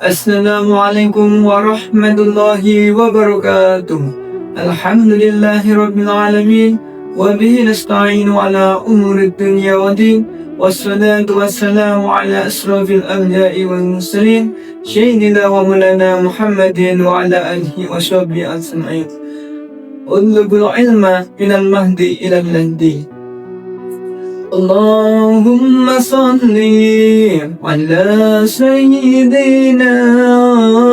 Assalamualaikum warahmatullahi wabarakatuh. Alhamdulillahi rabbil alamin. Wabihi nasta'inu ala umuri dunya wa din. Wassalatu wassalamu ala asrafil anbiya'i wal mursalin. Sayyidina wa maulana Muhammadin wa ala alihi wa sahbihi ajma'in. Utlubul ilma minal mahdi ilal lahdi. Allahumma salli ala sayyidina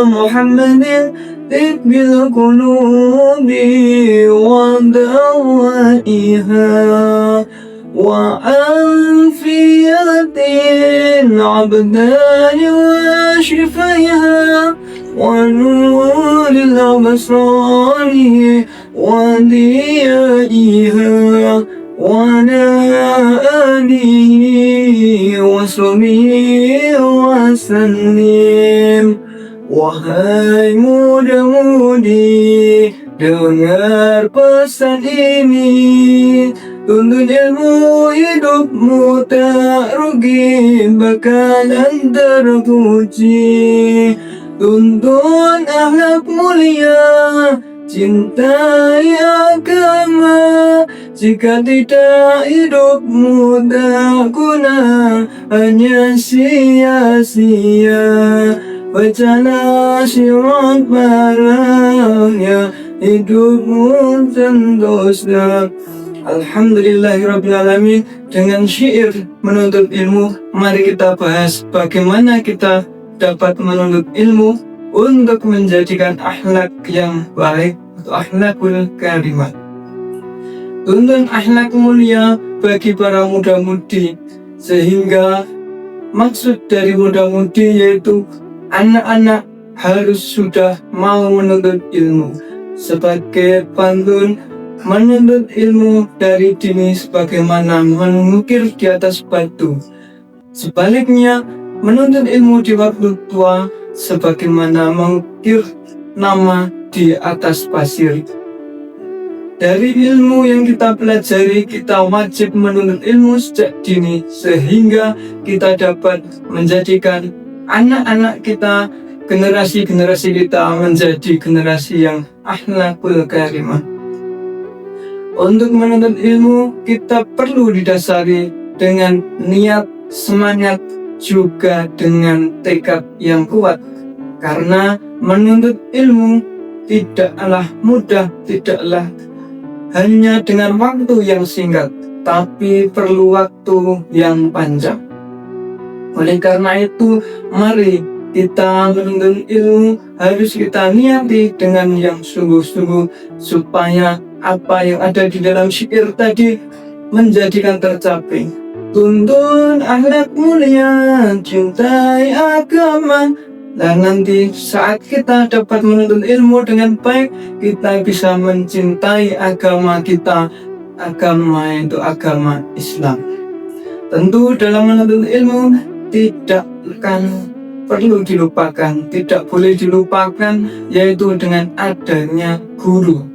Muhammadin tibbil qulubi wa dawaiha wa anfiyatin abdani wa shifaiha wa nuril absari wa diyaiha وعلى آله وصحبه وسلم. Wahai muda-mudi, dengar pesan ini. Tuntut ilmu hidupmu tak rugi, bakalan terpuji. Tuntut akhlak mulia, cintai agama. Jika tidak, hidupmu tak guna, hanya sia-sia. Bacalah syirat barangnya, hidupmu sentosa. Alhamdulillahirrabbilalamin. Dengan syair menuntut ilmu, mari kita bahas bagaimana kita dapat menuntut ilmu untuk menjadikan akhlak yang baik atau akhlakul karimah. Tuntun akhlak mulia bagi para muda-mudi, sehingga maksud dari muda-mudi yaitu anak-anak harus sudah mau menuntut ilmu. Sebagai pantun, menuntut ilmu dari dini sebagaimana mengukir di atas batu. Sebaliknya, menuntut ilmu di waktu tua sebagaimana mengukir nama di atas pasir. Dari ilmu yang kita pelajari, kita wajib menuntut ilmu sejak dini, sehingga kita dapat menjadikan anak-anak kita, generasi-generasi kita menjadi generasi yang akhlakul karimah. Untuk menuntut ilmu, kita perlu didasari dengan niat, semangat, juga dengan tekad yang kuat. Karena menuntut ilmu tidaklah mudah, tidaklah hanya dengan waktu yang singkat, tapi perlu waktu yang panjang. Oleh karena itu, mari kita menuntut ilmu harus kita niati dengan yang sungguh-sungguh, supaya apa yang ada di dalam syair tadi menjadikan tercapai. Tuntun akhlak mulia, cintai agama. Dan nanti saat kita dapat menuntut ilmu dengan baik, kita bisa mencintai agama kita. Agama itu agama Islam. Tentu dalam menuntut ilmu tidak akan perlu dilupakan, tidak boleh dilupakan, yaitu dengan adanya guru.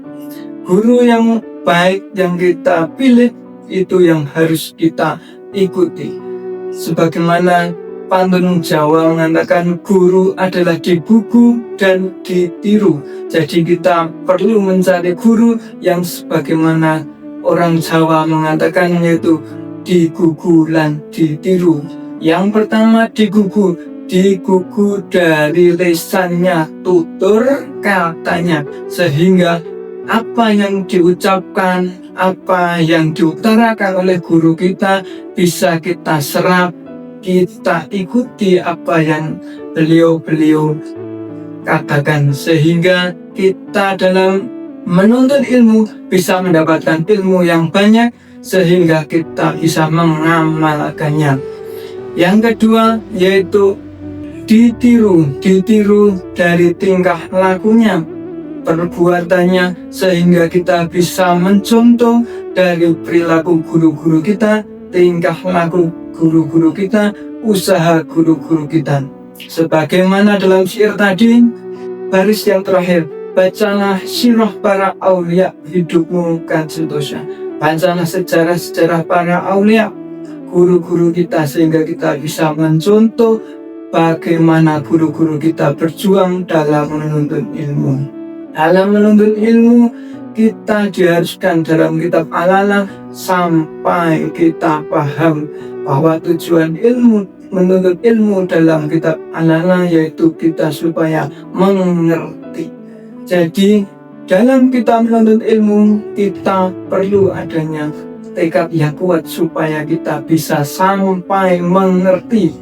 Guru yang baik yang kita pilih, itu yang harus kita ikuti. Sebagaimana pantun Jawa mengatakan, guru adalah digugu dan ditiru. Jadi kita perlu mencari guru yang sebagaimana orang Jawa mengatakan, yaitu digugu dan ditiru. Yang pertama digugu dari lisannya, tutur katanya, sehingga apa yang diucapkan, apa yang diutarakan oleh guru kita bisa kita serap, kita ikuti apa yang beliau katakan, sehingga kita dalam menuntut ilmu bisa mendapatkan ilmu yang banyak, sehingga kita bisa mengamalkannya. Yang kedua yaitu ditiru dari tingkah lakunya, perbuatannya, sehingga kita bisa mencontoh dari perilaku guru-guru kita, tingkah laku guru-guru kita, usaha guru-guru kita. Sebagaimana dalam syair tadi, baris yang terakhir, bacalah sirah para aulia, hidupmu kan sentosa. Bacalah sejarah-sejarah para aulia, guru-guru kita, sehingga kita bisa mencontoh bagaimana guru-guru kita berjuang dalam menuntut ilmu. Dalam menuntut ilmu, kita diharuskan dalam kitab Al-Alam sampai kita paham bahwa tujuan ilmu, menuntut ilmu dalam kitab Al-Alam yaitu kita supaya mengerti. Jadi dalam kita menuntut ilmu, kita perlu adanya tekad yang kuat supaya kita bisa sampai mengerti.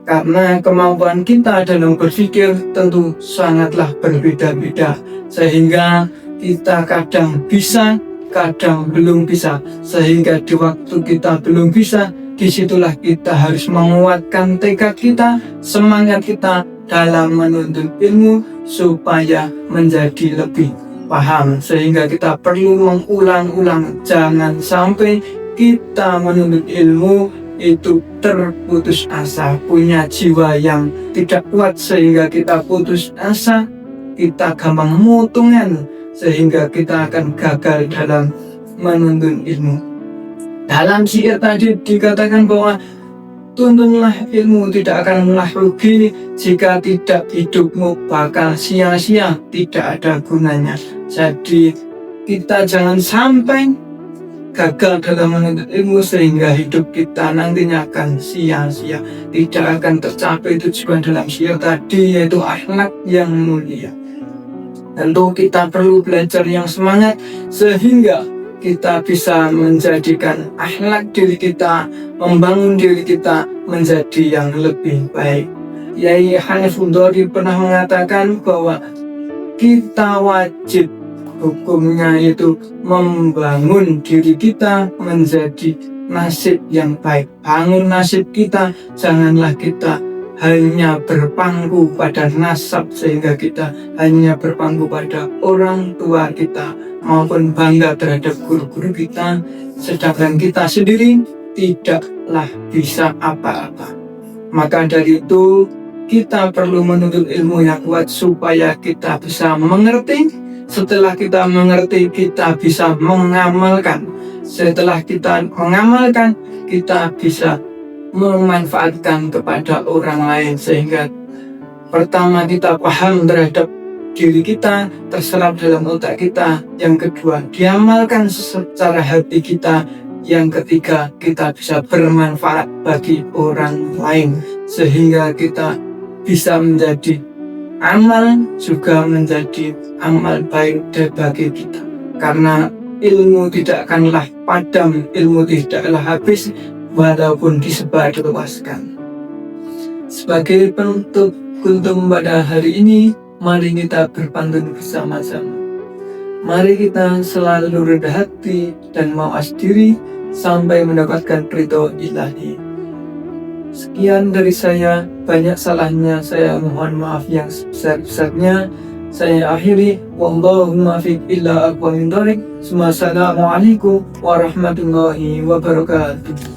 Karena kemampuan kita dalam berpikir tentu sangatlah berbeda-beda, sehingga kita kadang bisa, kadang belum bisa. Sehingga di waktu kita belum bisa, disitulah kita harus menguatkan tekad kita, semangat kita dalam menuntut ilmu supaya menjadi lebih paham. Sehingga kita perlu mengulang-ulang, jangan sampai kita menuntut ilmu itu terputus asa, punya jiwa yang tidak kuat sehingga kita putus asa, kita gampang mutungan sehingga kita akan gagal dalam menuntut ilmu. Dalam syair tadi dikatakan bahwa tuntunlah ilmu, tidak akanlah rugi jika tidak, hidupmu bakal sia-sia, tidak ada gunanya. Jadi kita jangan sampai gagal dalam menuntut ilmu sehingga hidup kita nantinya akan sia-sia, tidak akan tercapai tujuan dalam syair tadi yaitu akhlak yang mulia. Tentu kita perlu belajar yang semangat sehingga kita bisa menjadikan akhlak diri kita, membangun diri kita menjadi yang lebih baik. Yai Hanif Udhari pernah mengatakan bahwa kita wajib, hukumnya itu membangun diri kita menjadi nasib yang baik. Bangun nasib kita, janganlah kita hanya berpangku pada nasab sehingga kita hanya berpangku pada orang tua kita maupun bangga terhadap guru-guru kita, sedangkan kita sendiri tidaklah bisa apa-apa. Maka dari itu kita perlu menuntut ilmu yang kuat supaya kita bisa mengerti. Setelah kita mengerti, kita bisa mengamalkan. Setelah kita mengamalkan, kita bisa memanfaatkan kepada orang lain. Sehingga pertama kita paham terhadap diri kita, terserap dalam otak kita. Yang kedua, diamalkan secara hati kita. Yang ketiga, kita bisa bermanfaat bagi orang lain. Sehingga kita bisa menjadi amal juga menjadi amal baik bagi kita. Karena ilmu tidak akanlah padam, ilmu tidaklah habis walaupun disebarluaskan. Sebagai penutup kultum pada hari ini, mari kita berpantun bersama-sama. Mari kita selalu rendah hati dan mawas diri sampai mendapatkan ridho ilahi. Sekian dari saya, banyak salahnya saya mohon maaf yang sebesar-besarnya. Saya akhiri, wallahu muwaffiq illa aqwamit thoriq. Assalamualaikum warahmatullahi wabarakatuh.